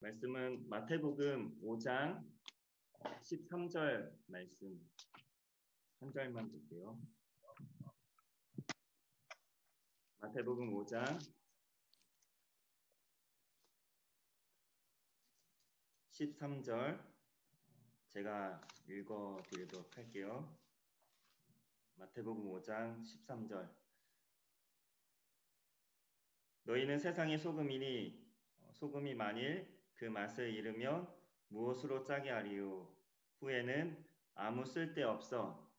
말씀은 마태복음 5장 13절 말씀 한 절만 볼게요. 마태복음 5장 13절 제가 읽어드리도록 할게요. 마태복음 5장 13절 너희는 세상의 소금이니 소금이 만일 그 맛을 잃으면 무엇으로 짜게 하리요? 후에는 아무 쓸데없어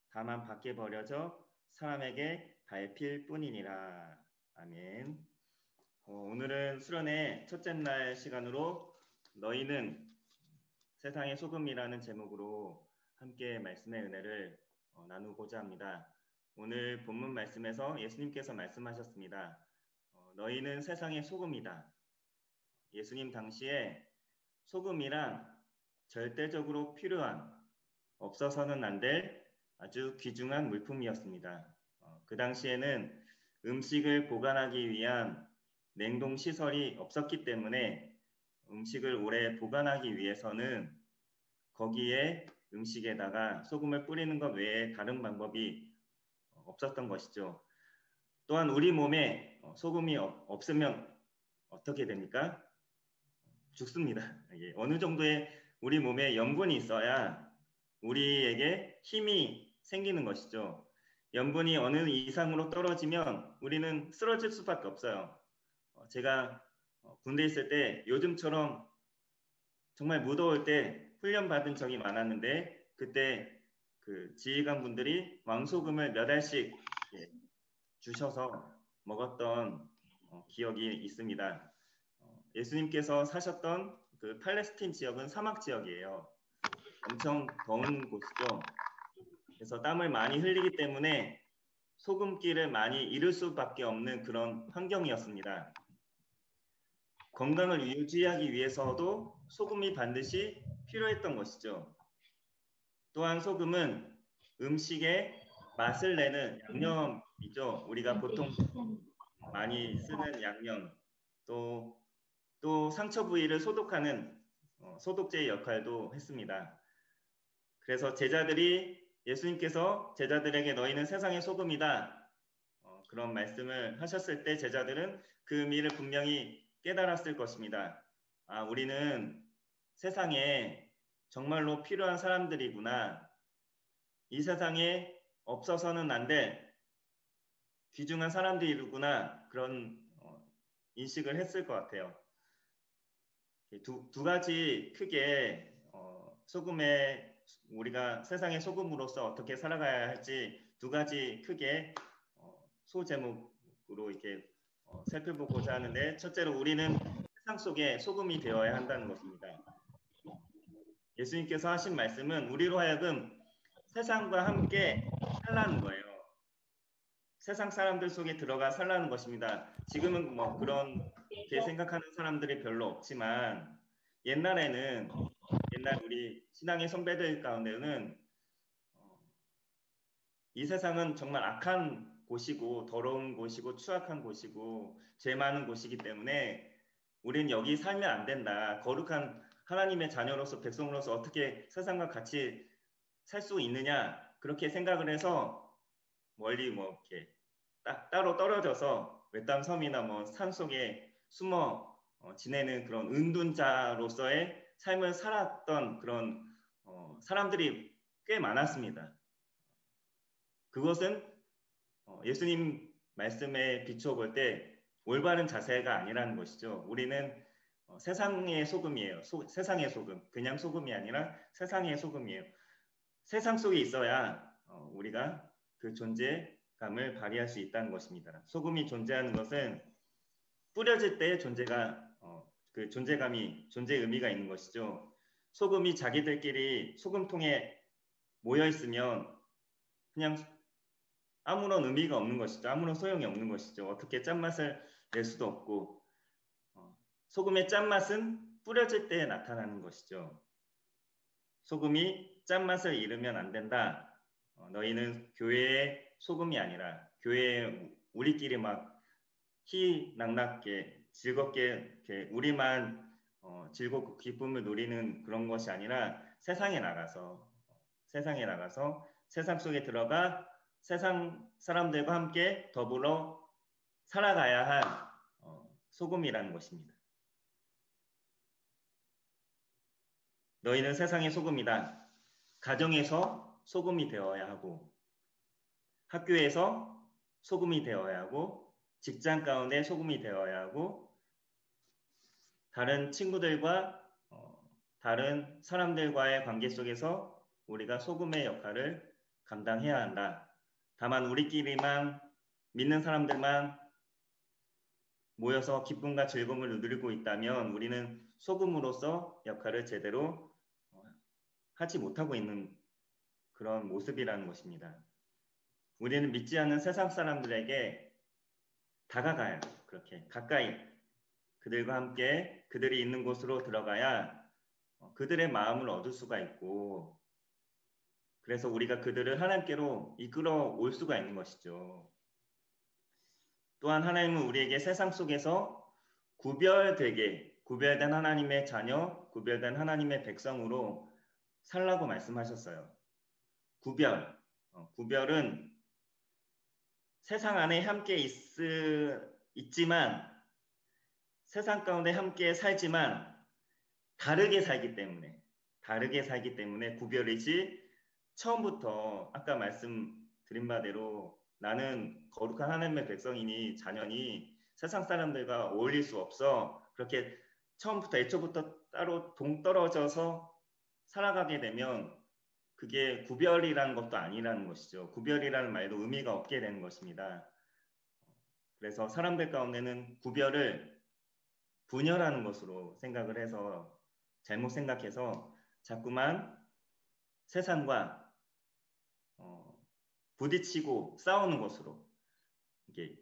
다만 밖에 버려져 사람에게 밟힐 뿐이니라. 아멘. 오늘은 수련회 첫째 날 시간으로 너희는 세상의 소금이라는 제목으로 함께 말씀의 은혜를 나누고자 합니다. 오늘 본문 말씀에서 예수님께서 말씀하셨습니다. 너희는 세상의 소금이다. 예수님 당시에 소금이란 절대적으로 필요한, 없어서는 안 될 아주 귀중한 물품이었습니다. 그 당시에는 음식을 보관하기 위한 냉동시설이 없었기 때문에 음식을 오래 보관하기 위해서는 거기에 음식에다가 소금을 뿌리는 것 외에 다른 방법이 없었던 것이죠. 또한 우리 몸에 소금이 없으면 어떻게 됩니까? 죽습니다. 어느 정도의 우리 몸에 염분이 있어야 우리에게 힘이 생기는 것이죠. 염분이 어느 이상으로 떨어지면 우리는 쓰러질 수밖에 없어요. 제가 군대에 있을 때 요즘처럼 정말 무더울 때 훈련 받은 적이 많았는데 그때 그 지휘관 분들이 왕소금을 몇 알씩 주셔서 먹었던 기억이 있습니다. 예수님께서 사셨던 그 팔레스틴 지역은 사막 지역이에요. 엄청 더운 곳이죠. 그래서 땀을 많이 흘리기 때문에 소금기를 많이 잃을 수밖에 없는 그런 환경이었습니다. 건강을 유지하기 위해서도 소금이 반드시 필요했던 것이죠. 또한 소금은 음식에 맛을 내는 양념이죠. 우리가 보통 많이 쓰는 양념, 또 상처 부위를 소독하는 소독제의 역할도 했습니다. 그래서 예수님께서 제자들에게 너희는 세상의 소금이다 그런 말씀을 하셨을 때 제자들은 그 의미를 분명히 깨달았을 것입니다. 우리는 세상에 정말로 필요한 사람들이구나. 이 세상에 없어서는 안 될 귀중한 사람들이구나. 그런 인식을 했을 것 같아요. 두 가지 크게 우리가 세상의 소금으로서 어떻게 살아가야 할지 두 가지 크게 소제목으로 이렇게 살펴보고자 하는데, 첫째로 우리는 세상 속에 소금이 되어야 한다는 것입니다. 예수님께서 하신 말씀은 우리로 하여금 세상과 함께 살라는 거예요. 세상 사람들 속에 들어가 살라는 것입니다. 지금은 뭐 그렇게 생각하는 사람들이 별로 없지만 옛날 우리 신앙의 선배들 가운데는 이 세상은 정말 악한 곳이고 더러운 곳이고 추악한 곳이고 죄 많은 곳이기 때문에 우리는 여기 살면 안 된다. 거룩한 하나님의 자녀로서 백성으로서 어떻게 세상과 같이 살 수 있느냐, 그렇게 생각을 해서 멀리 이렇게 따로 떨어져서 외딴 섬이나 산 속에 숨어 지내는 그런 은둔자로서의 삶을 살았던 그런 사람들이 꽤 많았습니다. 그것은 예수님 말씀에 비추어 볼 때 올바른 자세가 아니라는 것이죠. 우리는 세상의 소금이에요. 세상의 소금. 그냥 소금이 아니라 세상의 소금이에요. 세상 속에 있어야 우리가 그 존재감을 발휘할 수 있다는 것입니다. 소금이 존재하는 것은 뿌려질 때의 그 존재감이, 존재 의미가 있는 것이죠. 소금이 자기들끼리 소금통에 모여 있으면 그냥 아무런 의미가 없는 것이죠. 아무런 소용이 없는 것이죠. 어떻게 짠맛을 낼 수도 없고, 소금의 짠맛은 뿌려질 때 나타나는 것이죠. 소금이 짠맛을 잃으면 안 된다. 너희는 교회의 소금이 아니라 교회에 우리끼리 막 희낙낙게 즐겁게 이렇게 우리만 즐겁고 기쁨을 누리는 그런 것이 아니라 세상에 나가서 세상 속에 들어가 세상 사람들과 함께 더불어 살아가야 할 소금이라는 것입니다. 너희는 세상의 소금이다. 가정에서 소금이 되어야 하고 학교에서 소금이 되어야 하고 직장 가운데 소금이 되어야 하고 다른 친구들과 다른 사람들과의 관계 속에서 우리가 소금의 역할을 감당해야 한다. 다만 우리끼리만 믿는 사람들만 모여서 기쁨과 즐거움을 누리고 있다면 우리는 소금으로서 역할을 제대로 하지 못하고 있는 그런 모습이라는 것입니다. 우리는 믿지 않는 세상 사람들에게 다가가야 돼요. 그렇게 가까이 그들과 함께 그들이 있는 곳으로 들어가야 그들의 마음을 얻을 수가 있고 그래서 우리가 그들을 하나님께로 이끌어 올 수가 있는 것이죠. 또한 하나님은 우리에게 세상 속에서 구별된 하나님의 자녀, 구별된 하나님의 백성으로 살라고 말씀하셨어요. 구별은 세상 안에 함께 있지만 세상 가운데 함께 살지만 다르게 살기 때문에 구별이지 처음부터 아까 말씀드린 바대로 나는 거룩한 하나님의 백성이니 자녀니 세상 사람들과 어울릴 수 없어. 그렇게 처음부터 애초부터 따로 동떨어져서 살아가게 되면 그게 구별이라는 것도 아니라는 것이죠. 구별이라는 말도 의미가 없게 되는 것입니다. 그래서 사람들 가운데는 구별을 분열하는 것으로 생각을 해서 잘못 생각해서 자꾸만 세상과 부딪히고 싸우는 것으로 이게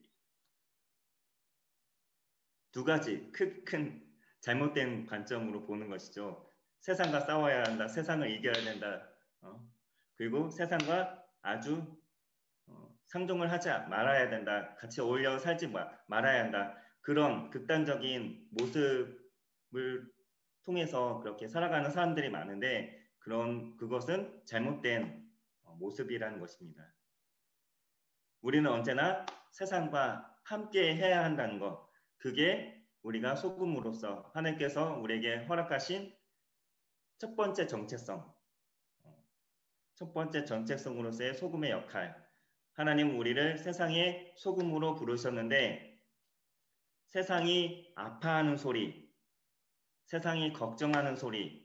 두 가지 큰 잘못된 관점으로 보는 것이죠. 세상과 싸워야 한다. 세상을 이겨야 된다. 그리고 세상과 아주 상종을 하지 말아야 된다. 같이 어울려 살지 말아야 한다. 그런 극단적인 모습을 통해서 그렇게 살아가는 사람들이 많은데 그것은 잘못된 모습이라는 것입니다. 우리는 언제나 세상과 함께 해야 한다는 것. 그게 우리가 소금으로서 하나님께서 우리에게 허락하신 첫 번째 정체성으로서의 소금의 역할. 하나님은 우리를 세상의 소금으로 부르셨는데 세상이 아파하는 소리, 세상이 걱정하는 소리,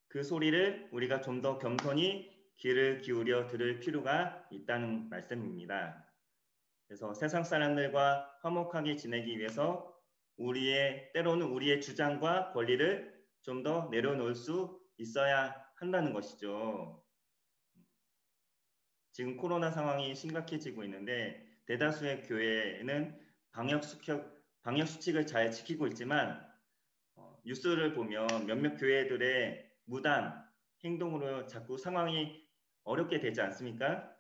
그 소리를 우리가 좀 더 겸손히 귀를 기울여 들을 필요가 있다는 말씀입니다. 그래서 세상 사람들과 화목하게 지내기 위해서 때로는 우리의 주장과 권리를 좀 더 내려놓을 수 있어야 한다는 것이죠. 지금 코로나 상황이 심각해지고 있는데 대다수의 교회는 방역 수칙을 잘 지키고 있지만 뉴스를 보면 몇몇 교회들의 무단 행동으로 자꾸 상황이 어렵게 되지 않습니까?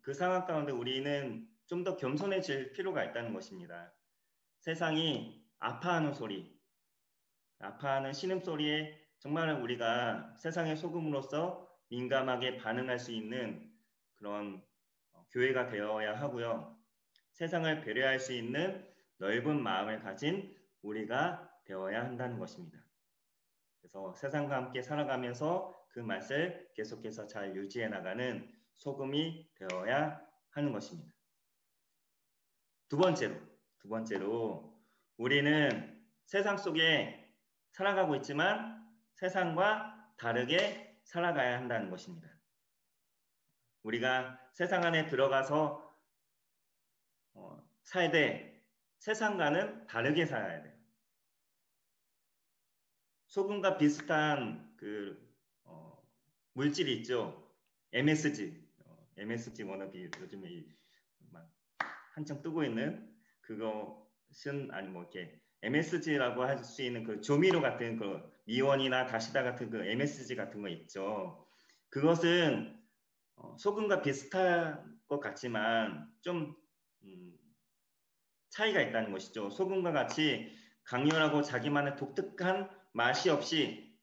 그 상황 가운데 우리는 좀 더 겸손해질 필요가 있다는 것입니다. 세상이 아파하는 신음소리에 정말 우리가 세상의 소금으로서 민감하게 반응할 수 있는 그런 교회가 되어야 하고요. 세상을 배려할 수 있는 넓은 마음을 가진 우리가 되어야 한다는 것입니다. 그래서 세상과 함께 살아가면서 그 맛을 계속해서 잘 유지해 나가는 소금이 되어야 하는 것입니다. 두 번째로 우리는 세상 속에 살아가고 있지만 세상과 다르게 살아가야 한다는 것입니다. 우리가 세상 안에 들어가서 살되 세상과는 다르게 살아야 돼요. 소금과 비슷한 물질이 있죠. MSG 워너비 요즘에 한창 뜨고 있는 그것은 이렇게 MSG라고 할 수 있는 그 조미료 같은 그 미원이나 다시다 같은 그 MSG 같은 거 있죠. 그것은 소금과 비슷한 것 같지만 좀 차이가 있다는 것이죠. 소금과 같이 강렬하고 자기만의 독특한 맛이 없이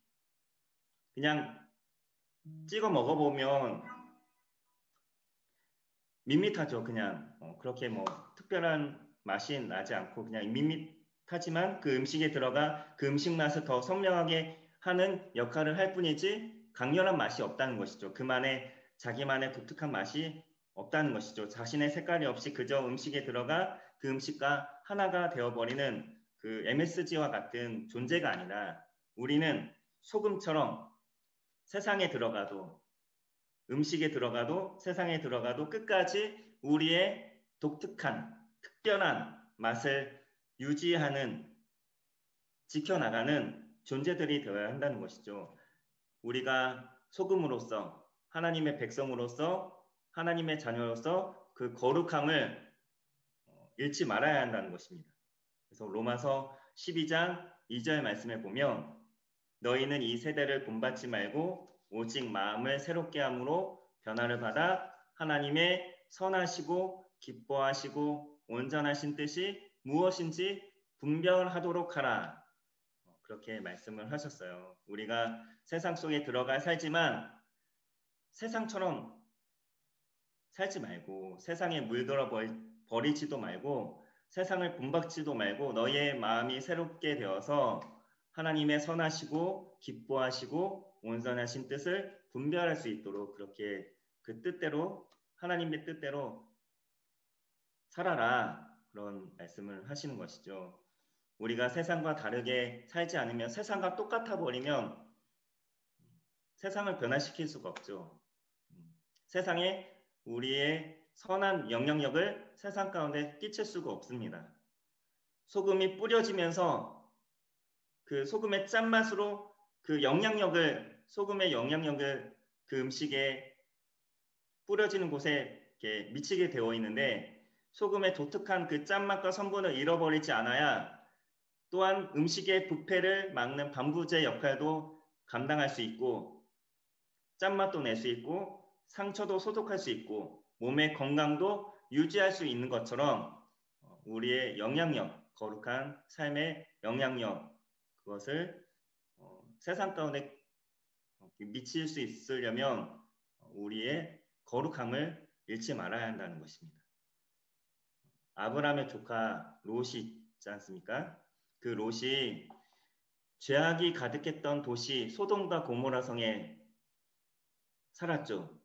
그냥 찍어 먹어보면 밋밋하죠. 그냥 그렇게 뭐 특별한 맛이 나지 않고 그냥 밋밋하지만 그 음식에 들어가 그 음식 맛을 더 선명하게 하는 역할을 할 뿐이지 강렬한 맛이 없다는 것이죠. 그만의 자기만의 독특한 맛이 없다는 것이죠. 자신의 색깔이 없이 그저 음식에 들어가 그 음식과 하나가 되어버리는 그 MSG와 같은 존재가 아니라 우리는 소금처럼 세상에 들어가도 음식에 들어가도 세상에 들어가도 끝까지 우리의 독특한 특별한 맛을 유지하는 지켜나가는 존재들이 되어야 한다는 것이죠. 우리가 소금으로서 하나님의 백성으로서 하나님의 자녀로서 그 거룩함을 잃지 말아야 한다는 것입니다. 그래서 로마서 12장 2절 말씀에 보면 너희는 이 세대를 본받지 말고 오직 마음을 새롭게 함으로 변화를 받아 하나님의 선하시고 기뻐하시고 온전하신 뜻이 무엇인지 분별하도록 하라. 그렇게 말씀을 하셨어요. 우리가 세상 속에 들어가 살지만 세상처럼 살지 말고 세상에 물들어 버리지도 말고 세상을 본받지도 말고 너희의 마음이 새롭게 되어서 하나님의 선하시고 기뻐하시고 온전하신 뜻을 분별할 수 있도록 그렇게 그 뜻대로 하나님의 뜻대로 살아라 그런 말씀을 하시는 것이죠. 우리가 세상과 다르게 살지 않으면 세상과 똑같아 버리면 세상을 변화시킬 수가 없죠. 세상에 우리의 선한 영향력을 세상 가운데 끼칠 수가 없습니다. 소금이 뿌려지면서 그 소금의 짠맛으로 그 소금의 영향력을 그 음식에 뿌려지는 곳에 이렇게 미치게 되어 있는데 소금의 독특한 그 짠맛과 성분을 잃어버리지 않아야 또한 음식의 부패를 막는 방부제 역할도 감당할 수 있고 짠맛도 낼 수 있고 상처도 소독할 수 있고 몸의 건강도 유지할 수 있는 것처럼 우리의 영향력, 거룩한 삶의 영향력 그것을 세상 가운데 미칠 수 있으려면 우리의 거룩함을 잃지 말아야 한다는 것입니다. 아브라함의 조카 롯이 있지 않습니까? 그 롯이 죄악이 가득했던 도시 소돔과 고모라 성에 살았죠.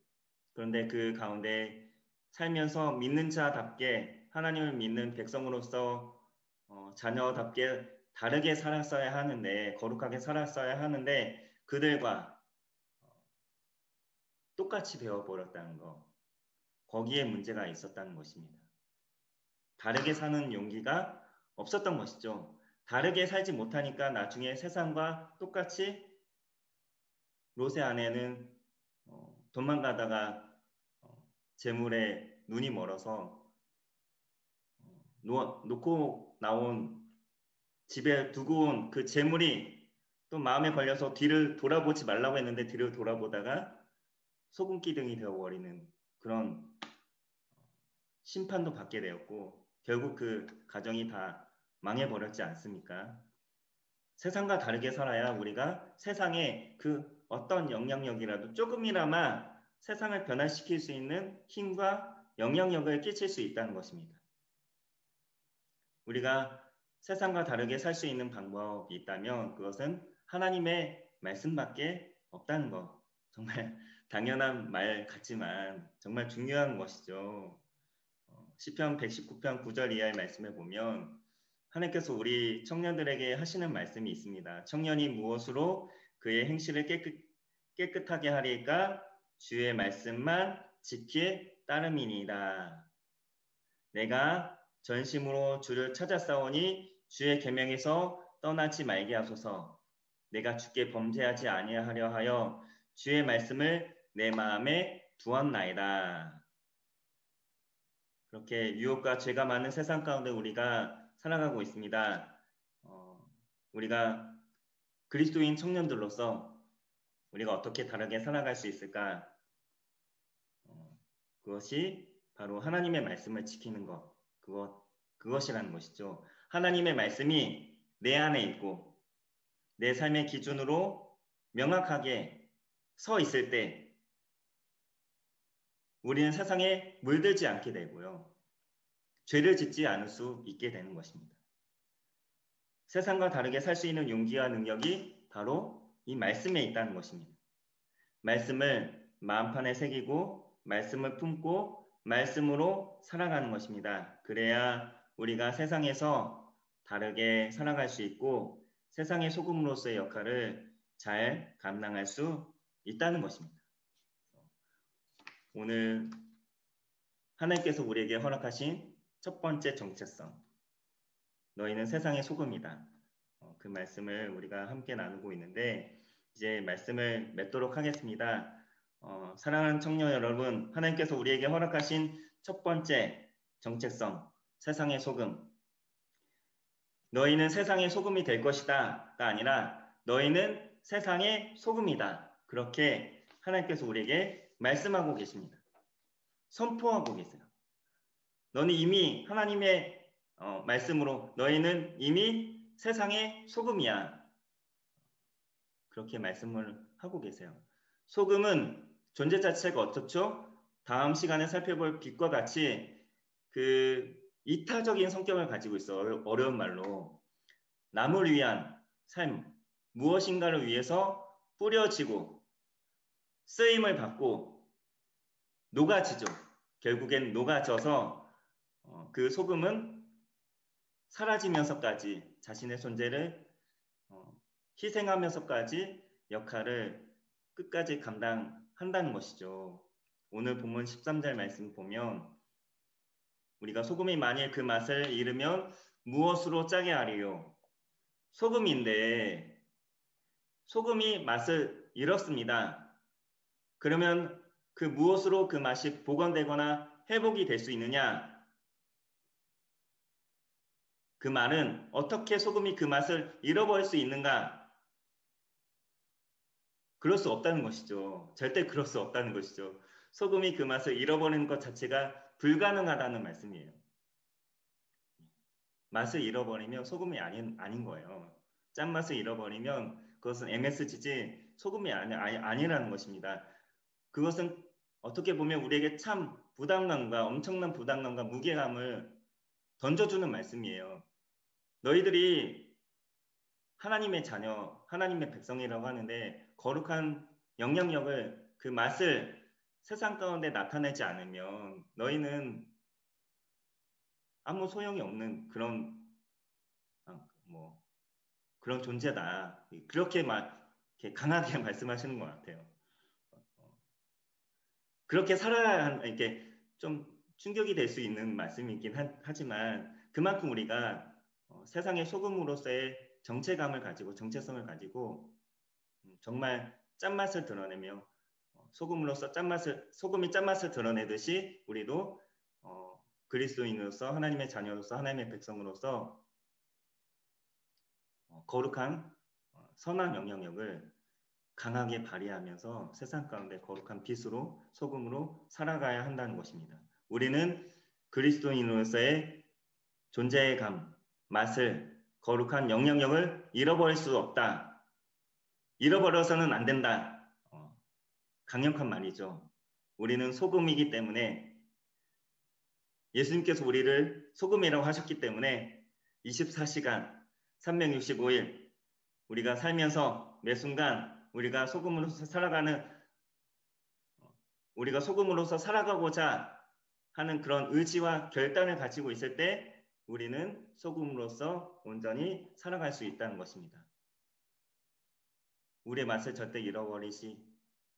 그런데 그 가운데 살면서 믿는 자답게 하나님을 믿는 백성으로서 자녀답게 다르게 살았어야 하는데 거룩하게 살았어야 하는데 그들과 똑같이 되어버렸다는 거 거기에 문제가 있었다는 것입니다. 다르게 사는 용기가 없었던 것이죠. 다르게 살지 못하니까 나중에 세상과 똑같이 롯의 아내는 도망가다가 재물에 눈이 멀어서 놓고 나온 집에 두고 온 그 재물이 또 마음에 걸려서 뒤를 돌아보지 말라고 했는데 뒤를 돌아보다가 소금기둥이 되어버리는 그런 심판도 받게 되었고 결국 그 가정이 다 망해버렸지 않습니까? 세상과 다르게 살아야 우리가 세상에 그 어떤 영향력이라도 조금이나마 세상을 변화시킬 수 있는 힘과 영향력을 끼칠 수 있다는 것입니다. 우리가 세상과 다르게 살 수 있는 방법이 있다면 그것은 하나님의 말씀밖에 없다는 것. 정말 당연한 말 같지만 정말 중요한 것이죠. 시편 119편 9절 이하의 말씀에 보면 하나님께서 우리 청년들에게 하시는 말씀이 있습니다. 청년이 무엇으로 그의 행실을 깨끗하게 하리까 주의 말씀만 지킬 따름이니이다. 내가 전심으로 주를 찾았사오니 주의 계명에서 떠나지 말게 하소서. 내가 주께 범죄하지 아니하려 하여 주의 말씀을 내 마음에 두었나이다. 그렇게 유혹과 죄가 많은 세상 가운데 우리가 살아가고 있습니다. 우리가 그리스도인 청년들로서 우리가 어떻게 다르게 살아갈 수 있을까? 그것이 바로 하나님의 말씀을 지키는 것, 그것이라는 것이죠. 하나님의 말씀이 내 안에 있고 내 삶의 기준으로 명확하게 서 있을 때 우리는 세상에 물들지 않게 되고요. 죄를 짓지 않을 수 있게 되는 것입니다. 세상과 다르게 살 수 있는 용기와 능력이 바로 이 말씀에 있다는 것입니다. 말씀을 마음판에 새기고 말씀을 품고 말씀으로 살아가는 것입니다. 그래야 우리가 세상에서 다르게 살아갈 수 있고 세상의 소금으로서의 역할을 잘 감당할 수 있다는 것입니다. 오늘 하나님께서 우리에게 허락하신 첫 번째 정체성, 너희는 세상의 소금이다. 그 말씀을 우리가 함께 나누고 있는데 이제 말씀을 맺도록 하겠습니다. 사랑하는 청년 여러분, 하나님께서 우리에게 허락하신 첫 번째 정체성, 세상의 소금. 너희는 세상의 소금이 될 것이다가 아니라 너희는 세상의 소금이다. 그렇게 하나님께서 우리에게 말씀하고 계십니다. 선포하고 계세요. 너는 이미 하나님의 말씀으로 너희는 이미 세상의 소금이야. 그렇게 말씀을 하고 계세요. 소금은 존재 자체가 어떻죠? 다음 시간에 살펴볼 빛과 같이 그 이타적인 성격을 가지고 있어. 어려운 말로. 남을 위한 삶, 무엇인가를 위해서 뿌려지고 쓰임을 받고 녹아지죠. 결국엔 녹아져서 그 소금은 사라지면서까지 자신의 존재를 희생하면서까지 역할을 끝까지 감당한다는 것이죠. 오늘 본문 13절 말씀 보면 우리가 소금이 만일 그 맛을 잃으면 무엇으로 짜게 하리요? 소금인데 소금이 맛을 잃었습니다. 그러면 그 무엇으로 그 맛이 복원되거나 회복이 될 수 있느냐? 그 말은 어떻게 소금이 그 맛을 잃어버릴 수 있는가? 그럴 수 없다는 것이죠. 절대 그럴 수 없다는 것이죠. 소금이 그 맛을 잃어버리는 것 자체가 불가능하다는 말씀이에요. 맛을 잃어버리면 소금이 아닌 거예요. 짠맛을 잃어버리면 그것은 MSG지 소금이 아니라는 것입니다. 그것은 어떻게 보면 우리에게 참 부담감과 엄청난 부담감과 무게감을 던져주는 말씀이에요. 너희들이 하나님의 자녀, 하나님의 백성이라고 하는데 거룩한 영향력을 그 맛을 세상 가운데 나타내지 않으면 너희는 아무 소용이 없는 그런 존재다. 그렇게 이렇게 강하게 말씀하시는 것 같아요. 그렇게 살아야 이렇게 좀 충격이 될 수 있는 말씀이긴 하지만 그만큼 우리가 세상의 소금으로서의 정체감을 가지고 정체성을 가지고 정말 짠맛을 드러내며 소금이 짠맛을 드러내듯이 우리도 그리스도인으로서 하나님의 자녀로서 하나님의 백성으로서 거룩한 선한 영향력을 강하게 발휘하면서 세상 가운데 거룩한 빛으로 소금으로 살아가야 한다는 것입니다. 우리는 그리스도인으로서의 존재의 맛을 거룩한 영향력을 잃어버릴 수 없다. 잃어버려서는 안 된다. 강력한 말이죠. 우리는 소금이기 때문에 예수님께서 우리를 소금이라고 하셨기 때문에 24시간 365일 우리가 살면서 매 순간 우리가 소금으로서 살아가고자 하는 그런 의지와 결단을 가지고 있을 때 우리는 소금으로서 온전히 살아갈 수 있다는 것입니다. 우리의 맛을 절대 잃어버리지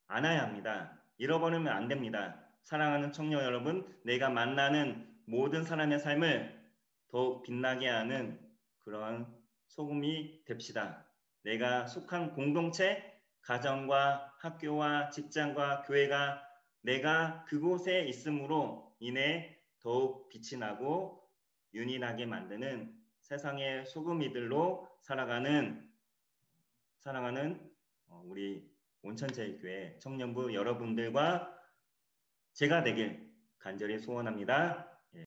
않아야 합니다. 잃어버리면 안 됩니다. 사랑하는 청년 여러분, 내가 만나는 모든 사람의 삶을 더욱 빛나게 하는 그런 소금이 됩시다. 내가 속한 공동체, 가정과 학교와 직장과 교회가 내가 그곳에 있음으로 인해 더욱 빛이 나고 윤이 나게 만드는 세상의 소금이들로 살아가는 사랑하는 우리 온천제일교회 청년부 여러분들과 제가 되길 간절히 소원합니다.